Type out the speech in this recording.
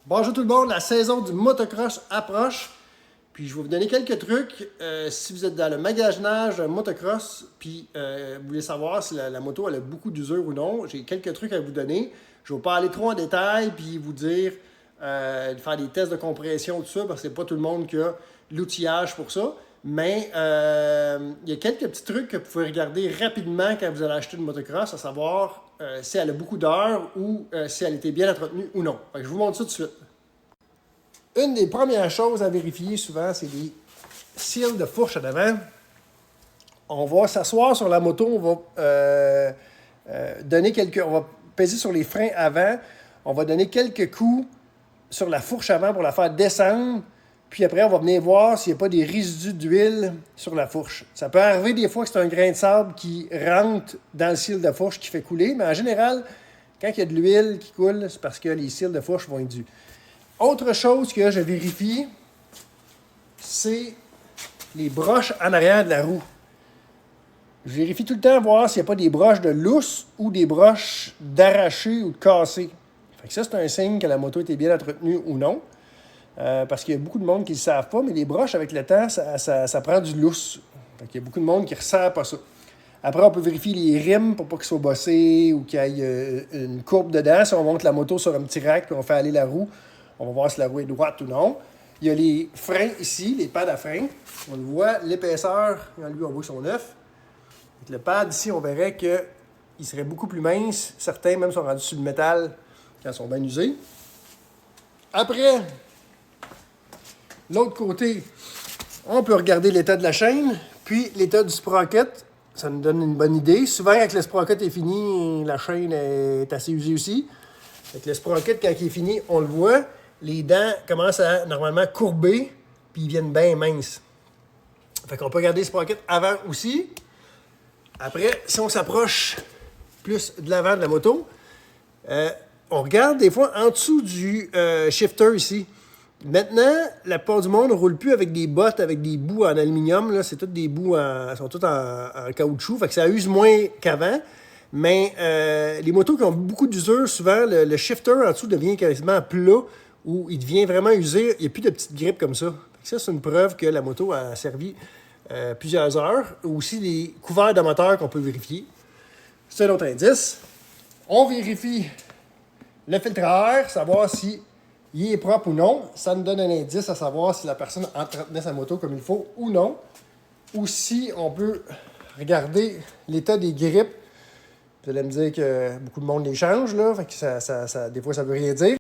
Bonjour tout le monde, la saison du motocross approche. Puis je vais vous donner quelques trucs si vous êtes dans le magasinage motocross, puis vous voulez savoir si la moto elle a beaucoup d'usure ou non. J'ai quelques trucs à vous donner. Je ne vais pas aller trop en détail, puis vous dire, faire des tests de compression, tout ça, parce que c'est pas tout le monde qui a l'outillage pour ça. Mais il y a quelques petits trucs que vous pouvez regarder rapidement quand vous allez acheter une motocross, à savoir si elle a beaucoup d'heures ou si elle était bien entretenue ou non. Fait que je vous montre ça tout de suite. Une des premières choses à vérifier souvent, c'est les cils de fourche à l'avant. On va s'asseoir sur la moto, on va on va peser sur les freins avant, on va donner quelques coups sur la fourche avant pour la faire descendre. Puis après, on va venir voir s'il n'y a pas des résidus d'huile sur la fourche. Ça peut arriver des fois que c'est un grain de sable qui rentre dans le cil de fourche qui fait couler, mais en général, quand il y a de l'huile qui coule, c'est parce que les cils de fourche vont être dus. Autre chose que je vérifie, c'est les broches en arrière de la roue. Je vérifie tout le temps voir s'il n'y a pas des broches de lousse ou des broches d'arraché ou de cassé. Fait que ça, c'est un signe que la moto était bien entretenue ou non. Parce qu'il y a beaucoup de monde qui ne le savent pas, mais les broches, avec le temps, ça prend du lousse. Fait qu'il y a beaucoup de monde qui ne ressent pas ça. Après, on peut vérifier les rimes pour pas qu'ils soient bossés ou qu'il y ait une courbe dedans. Si on monte la moto sur un petit rack et on fait aller la roue, on va voir si la roue est droite ou non. Il y a les freins ici, les pads à frein. On le voit, l'épaisseur, lui, on voit son neuf. Avec le pad ici, on verrait qu'il serait beaucoup plus mince. Certains même sont rendus sur le métal quand ils sont bien usés. Après, l'autre côté, on peut regarder l'état de la chaîne, puis l'état du sprocket. Ça nous donne une bonne idée. Souvent, quand le sprocket est fini, la chaîne est assez usée aussi. Avec le sprocket, quand il est fini, on le voit. Les dents commencent à normalement courber, puis ils viennent bien minces. Fait qu'on peut regarder le sprocket avant aussi. Après, si on s'approche plus de l'avant de la moto, on regarde des fois en dessous du shifter ici. Maintenant, la plupart du monde ne roule plus avec des bottes, avec des bouts en aluminium. Là. C'est toutes des bouts sont toutes en caoutchouc. Fait que ça use moins qu'avant. Mais les motos qui ont beaucoup d'usure, souvent, le shifter en dessous devient quasiment plat ou il devient vraiment usé. Il n'y a plus de petites grippes comme ça. Ça, c'est une preuve que la moto a servi plusieurs heures. Aussi, les couverts de moteur qu'on peut vérifier. C'est un autre indice. On vérifie le filtre à air, savoir si il est propre ou non. Ça nous donne un indice à savoir si la personne entretenait sa moto comme il faut ou non. Ou si on peut regarder l'état des grippes. Vous allez me dire que beaucoup de monde les change, là. Fait que des fois, ça ne veut rien dire.